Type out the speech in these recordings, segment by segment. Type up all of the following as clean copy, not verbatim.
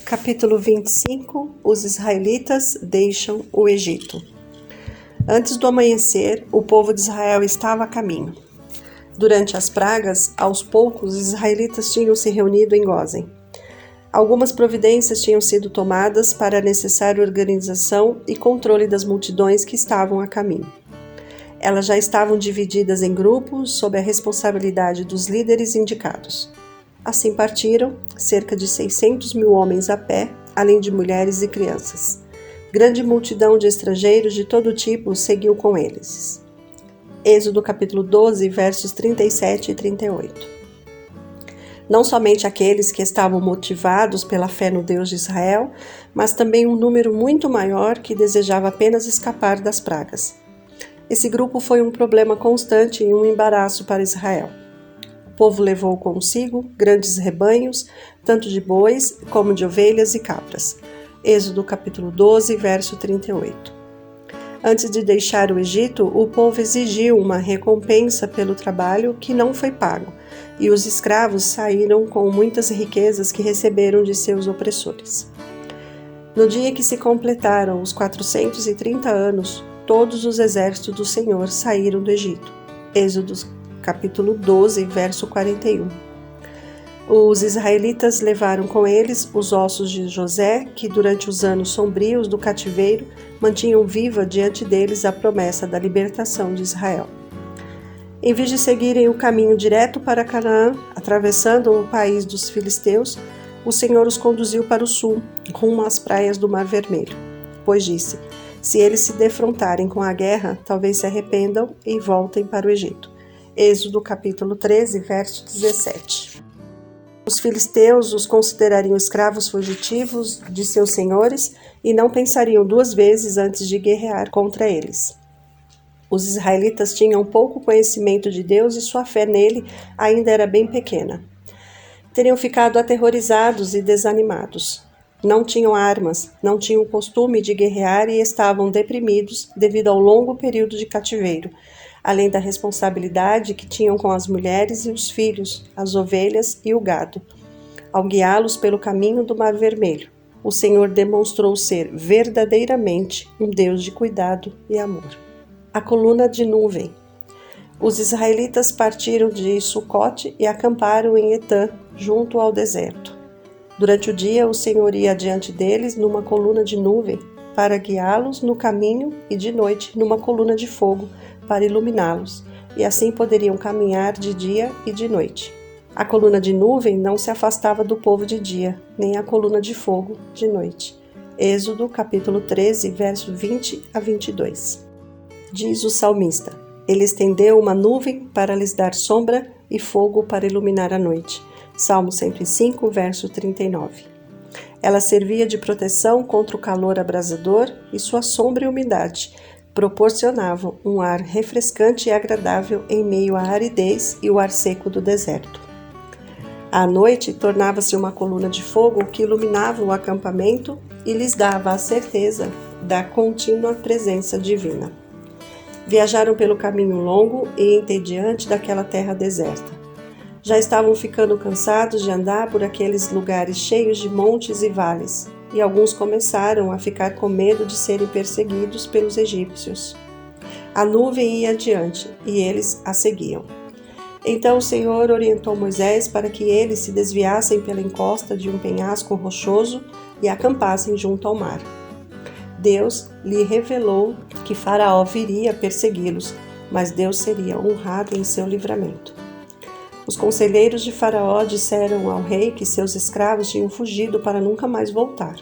Capítulo 25. Os israelitas deixam o Egito. Antes do amanhecer, o povo de Israel estava a caminho. Durante as pragas, aos poucos, os israelitas tinham se reunido em Gósen. Algumas providências tinham sido tomadas para a necessária organização e controle das multidões que estavam a caminho. Elas já estavam divididas em grupos sob a responsabilidade dos líderes indicados. Assim partiram cerca de 600 mil homens a pé, além de mulheres e crianças. Grande multidão de estrangeiros de todo tipo seguiu com eles. Êxodo capítulo 12, versos 37 e 38. Não somente aqueles que estavam motivados pela fé no Deus de Israel, mas também um número muito maior que desejava apenas escapar das pragas. Esse grupo foi um problema constante e um embaraço para Israel. O povo levou consigo grandes rebanhos, tanto de bois como de ovelhas e cabras. Êxodo capítulo 12, verso 38. Antes de deixar o Egito, o povo exigiu uma recompensa pelo trabalho que não foi pago, e os escravos saíram com muitas riquezas que receberam de seus opressores. No dia que se completaram os 430 anos, todos os exércitos do Senhor saíram do Egito. Êxodo capítulo 12, verso 41. Os israelitas levaram com eles os ossos de José, que durante os anos sombrios do cativeiro mantinham viva diante deles a promessa da libertação de Israel. Em vez de seguirem o caminho direto para Canaã, atravessando o país dos filisteus, o Senhor os conduziu para o sul, rumo às praias do Mar Vermelho, pois disse: se eles se defrontarem com a guerra, talvez se arrependam e voltem para o Egito. Êxodo capítulo 13, verso 17. Os filisteus os considerariam escravos fugitivos de seus senhores e não pensariam duas vezes antes de guerrear contra eles. Os israelitas tinham pouco conhecimento de Deus e sua fé nele ainda era bem pequena. Teriam ficado aterrorizados e desanimados. Não tinham armas, não tinham o costume de guerrear e estavam deprimidos devido ao longo período de cativeiro, além da responsabilidade que tinham com as mulheres e os filhos, as ovelhas e o gado. Ao guiá-los pelo caminho do Mar Vermelho, o Senhor demonstrou ser verdadeiramente um Deus de cuidado e amor. A coluna de nuvem. Os israelitas partiram de Sucote e acamparam em Etã, junto ao deserto. Durante o dia, o Senhor ia adiante deles numa coluna de nuvem, para guiá-los no caminho, e de noite numa coluna de fogo, para iluminá-los, e assim poderiam caminhar de dia e de noite. A coluna de nuvem não se afastava do povo de dia, nem a coluna de fogo de noite. Êxodo capítulo 13, verso 20 a 22. Diz o salmista: ele estendeu uma nuvem para lhes dar sombra e fogo para iluminar a noite. Salmo 105, verso 39. Ela servia de proteção contra o calor abrasador e sua sombra e umidade proporcionavam um ar refrescante e agradável em meio à aridez e o ar seco do deserto. À noite, tornava-se uma coluna de fogo que iluminava o acampamento e lhes dava a certeza da contínua presença divina. Viajaram pelo caminho longo e entediante daquela terra deserta. Já estavam ficando cansados de andar por aqueles lugares cheios de montes e vales, e alguns começaram a ficar com medo de serem perseguidos pelos egípcios. A nuvem ia adiante, e eles a seguiam. Então o Senhor orientou Moisés para que eles se desviassem pela encosta de um penhasco rochoso e acampassem junto ao mar. Deus lhe revelou que Faraó viria persegui-los, mas Deus seria honrado em seu livramento. Os conselheiros de Faraó disseram ao rei que seus escravos tinham fugido para nunca mais voltar.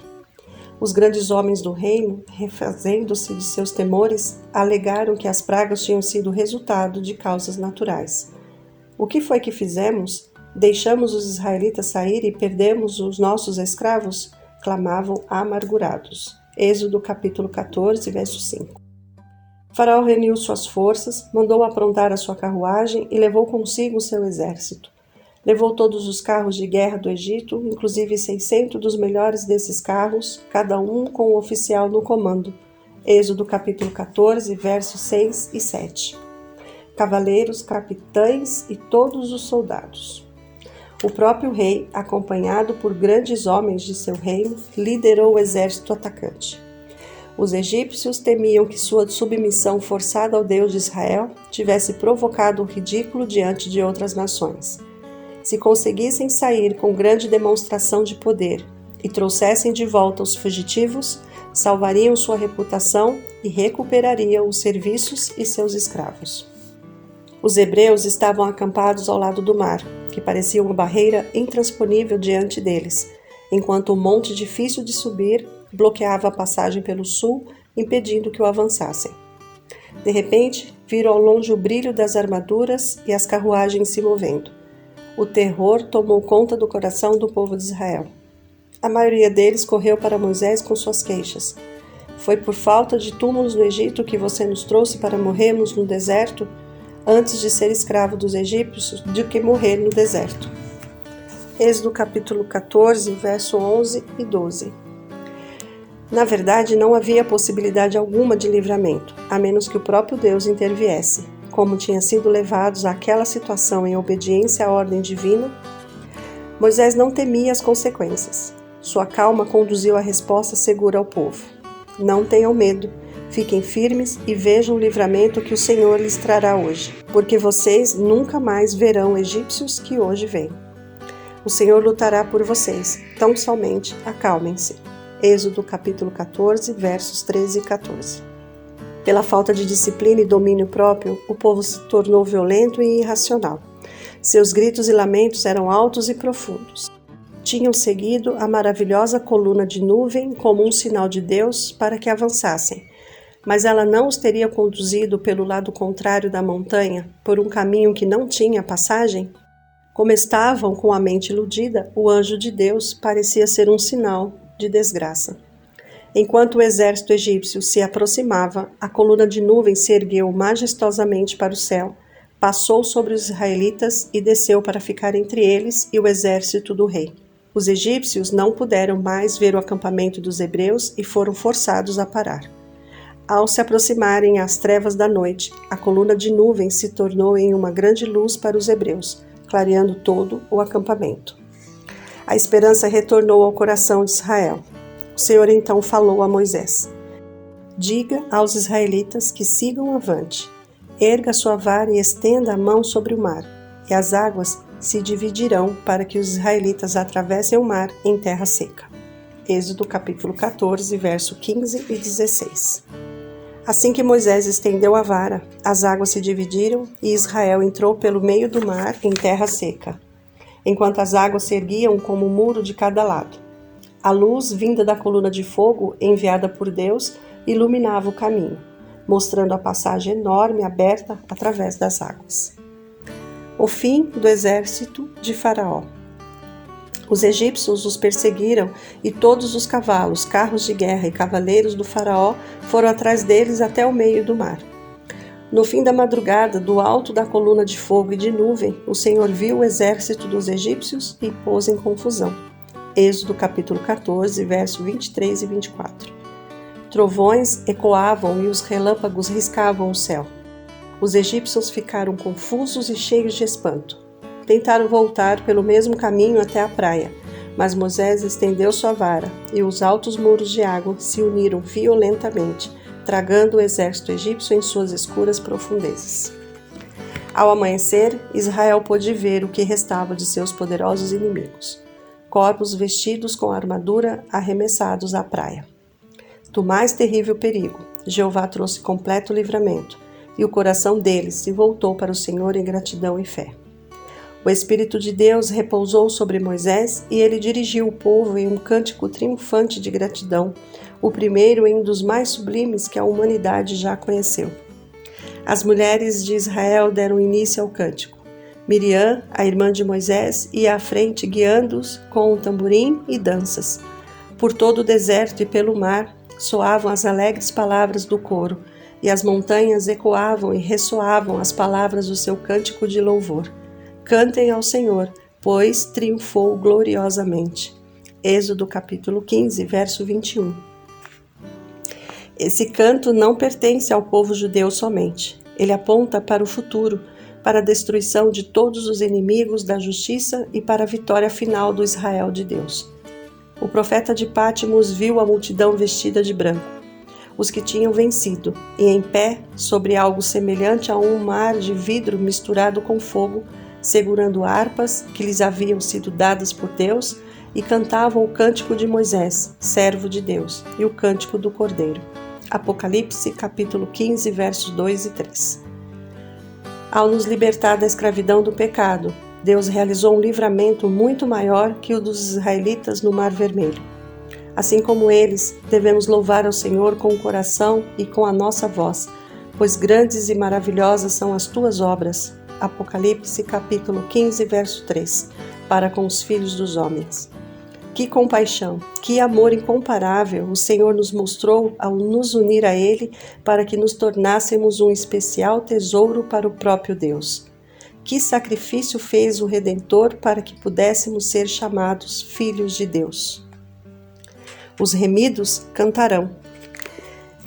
Os grandes homens do reino, refazendo-se de seus temores, alegaram que as pragas tinham sido resultado de causas naturais. O que foi que fizemos? Deixamos os israelitas sair e perdemos os nossos escravos? Clamavam amargurados. Êxodo capítulo 14, verso 5. Faraó reuniu suas forças, mandou aprontar a sua carruagem e levou consigo o seu exército. Levou todos os carros de guerra do Egito, inclusive 600 dos melhores desses carros, cada um com um oficial no comando. Êxodo capítulo 14, versos 6 e 7. Cavaleiros, capitães e todos os soldados. O próprio rei, acompanhado por grandes homens de seu reino, liderou o exército atacante. Os egípcios temiam que sua submissão forçada ao Deus de Israel tivesse provocado o ridículo diante de outras nações. Se conseguissem sair com grande demonstração de poder e trouxessem de volta os fugitivos, salvariam sua reputação e recuperariam os serviços e seus escravos. Os hebreus estavam acampados ao lado do mar, que parecia uma barreira intransponível diante deles, enquanto um monte difícil de subir bloqueava a passagem pelo sul, impedindo que o avançassem. De repente, viram ao longe o brilho das armaduras e as carruagens se movendo. O terror tomou conta do coração do povo de Israel. A maioria deles correu para Moisés com suas queixas. Foi por falta de túmulos no Egito que você nos trouxe para morrermos no deserto, antes de ser escravo dos egípcios, do que morrer no deserto. Êxodo capítulo 14, verso 11 e 12. Na verdade, não havia possibilidade alguma de livramento, a menos que o próprio Deus interviesse. Como tinham sido levados àquela situação em obediência à ordem divina, Moisés não temia as consequências. Sua calma conduziu a resposta segura ao povo. Não tenham medo, fiquem firmes e vejam o livramento que o Senhor lhes trará hoje, porque vocês nunca mais verão egípcios que hoje vêm. O Senhor lutará por vocês, tão somente acalmem-se. Êxodo capítulo 14, versos 13 e 14. Pela falta de disciplina e domínio próprio, o povo se tornou violento e irracional. Seus gritos e lamentos eram altos e profundos. Tinham seguido a maravilhosa coluna de nuvem como um sinal de Deus para que avançassem, mas ela não os teria conduzido pelo lado contrário da montanha, por um caminho que não tinha passagem? Como estavam com a mente iludida, o anjo de Deus parecia ser um sinal de desgraça. Enquanto o exército egípcio se aproximava, a coluna de nuvem se ergueu majestosamente para o céu, passou sobre os israelitas e desceu para ficar entre eles e o exército do rei. Os egípcios não puderam mais ver o acampamento dos hebreus e foram forçados a parar. Ao se aproximarem às trevas da noite, a coluna de nuvem se tornou em uma grande luz para os hebreus, clareando todo o acampamento. A esperança retornou ao coração de Israel. O Senhor então falou a Moisés: diga aos israelitas que sigam avante. Erga sua vara e estenda a mão sobre o mar, e as águas se dividirão para que os israelitas atravessem o mar em terra seca. Êxodo capítulo 14, verso 15 e 16. Assim que Moisés estendeu a vara, as águas se dividiram e Israel entrou pelo meio do mar em terra seca, enquanto as águas se erguiam como um muro de cada lado. A luz vinda da coluna de fogo, enviada por Deus, iluminava o caminho, mostrando a passagem enorme aberta através das águas. O fim do exército de Faraó. Os egípcios os perseguiram e todos os cavalos, carros de guerra e cavaleiros do faraó foram atrás deles até o meio do mar. No fim da madrugada, do alto da coluna de fogo e de nuvem, o Senhor viu o exército dos egípcios e pôs em confusão. Êxodo capítulo 14, verso 23 e 24. Trovões ecoavam e os relâmpagos riscavam o céu. Os egípcios ficaram confusos e cheios de espanto. Tentaram voltar pelo mesmo caminho até a praia, mas Moisés estendeu sua vara e os altos muros de água se uniram violentamente, tragando o exército egípcio em suas escuras profundezas. Ao amanhecer, Israel pôde ver o que restava de seus poderosos inimigos, corpos vestidos com armadura arremessados à praia. Do mais terrível perigo, Jeová trouxe completo livramento, e o coração deles se voltou para o Senhor em gratidão e fé. O Espírito de Deus repousou sobre Moisés e ele dirigiu o povo em um cântico triunfante de gratidão, o primeiro e um dos mais sublimes que a humanidade já conheceu. As mulheres de Israel deram início ao cântico. Miriam, a irmã de Moisés, ia à frente guiando-os com um tamborim e danças. Por todo o deserto e pelo mar soavam as alegres palavras do coro, e as montanhas ecoavam e ressoavam as palavras do seu cântico de louvor. Cantem ao Senhor, pois triunfou gloriosamente. Êxodo capítulo 15, verso 21. Esse canto não pertence ao povo judeu somente. Ele aponta para o futuro, para a destruição de todos os inimigos da justiça e para a vitória final do Israel de Deus. O profeta de Pátimos viu a multidão vestida de branco, os que tinham vencido, e em pé, sobre algo semelhante a um mar de vidro misturado com fogo, segurando harpas que lhes haviam sido dadas por Deus, e cantavam o cântico de Moisés, servo de Deus, e o cântico do Cordeiro. Apocalipse, capítulo 15, versos 2 e 3. Ao nos libertar da escravidão do pecado, Deus realizou um livramento muito maior que o dos israelitas no Mar Vermelho. Assim como eles, devemos louvar ao Senhor com o coração e com a nossa voz, pois grandes e maravilhosas são as tuas obras. Apocalipse, capítulo 15, verso 3, para com os filhos dos homens. Que compaixão, que amor incomparável o Senhor nos mostrou ao nos unir a Ele para que nos tornássemos um especial tesouro para o próprio Deus. Que sacrifício fez o Redentor para que pudéssemos ser chamados filhos de Deus. Os remidos cantarão.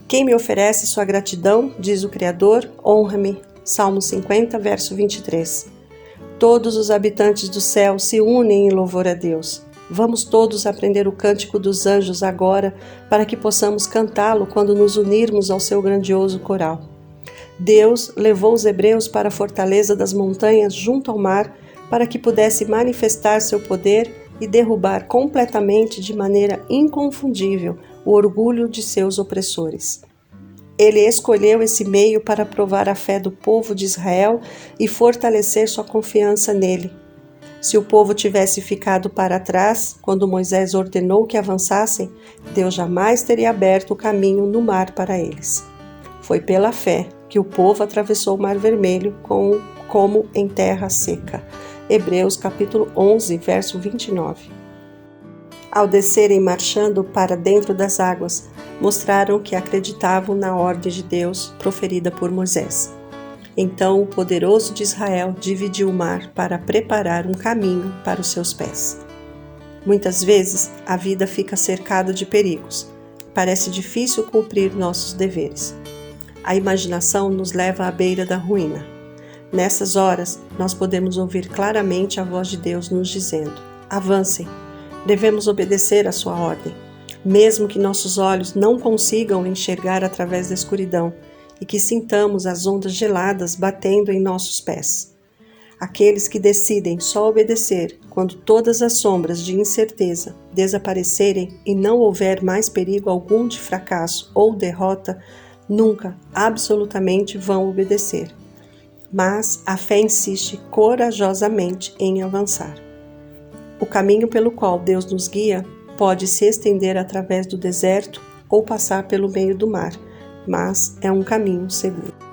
Quem me oferece sua gratidão, diz o Criador, honra-me. Salmo 50, verso 23. Todos os habitantes do céu se unem em louvor a Deus. Vamos todos aprender o cântico dos anjos agora, para que possamos cantá-lo quando nos unirmos ao seu grandioso coral. Deus levou os hebreus para a fortaleza das montanhas junto ao mar, para que pudesse manifestar seu poder e derrubar completamente de maneira inconfundível o orgulho de seus opressores. Ele escolheu esse meio para provar a fé do povo de Israel e fortalecer sua confiança nele. Se o povo tivesse ficado para trás, quando Moisés ordenou que avançassem, Deus jamais teria aberto o caminho no mar para eles. Foi pela fé que o povo atravessou o Mar Vermelho como em terra seca. Hebreus capítulo 11, verso 29. Ao descerem marchando para dentro das águas, mostraram que acreditavam na ordem de Deus proferida por Moisés. Então o poderoso de Israel dividiu o mar para preparar um caminho para os seus pés. Muitas vezes a vida fica cercada de perigos. Parece difícil cumprir nossos deveres. A imaginação nos leva à beira da ruína. Nessas horas, nós podemos ouvir claramente a voz de Deus nos dizendo: avancem, devemos obedecer à sua ordem, mesmo que nossos olhos não consigam enxergar através da escuridão, e que sintamos as ondas geladas batendo em nossos pés. Aqueles que decidem só obedecer quando todas as sombras de incerteza desaparecerem e não houver mais perigo algum de fracasso ou derrota, nunca, absolutamente vão obedecer. Mas a fé insiste corajosamente em avançar. O caminho pelo qual Deus nos guia pode se estender através do deserto ou passar pelo meio do mar, mas é um caminho seguro.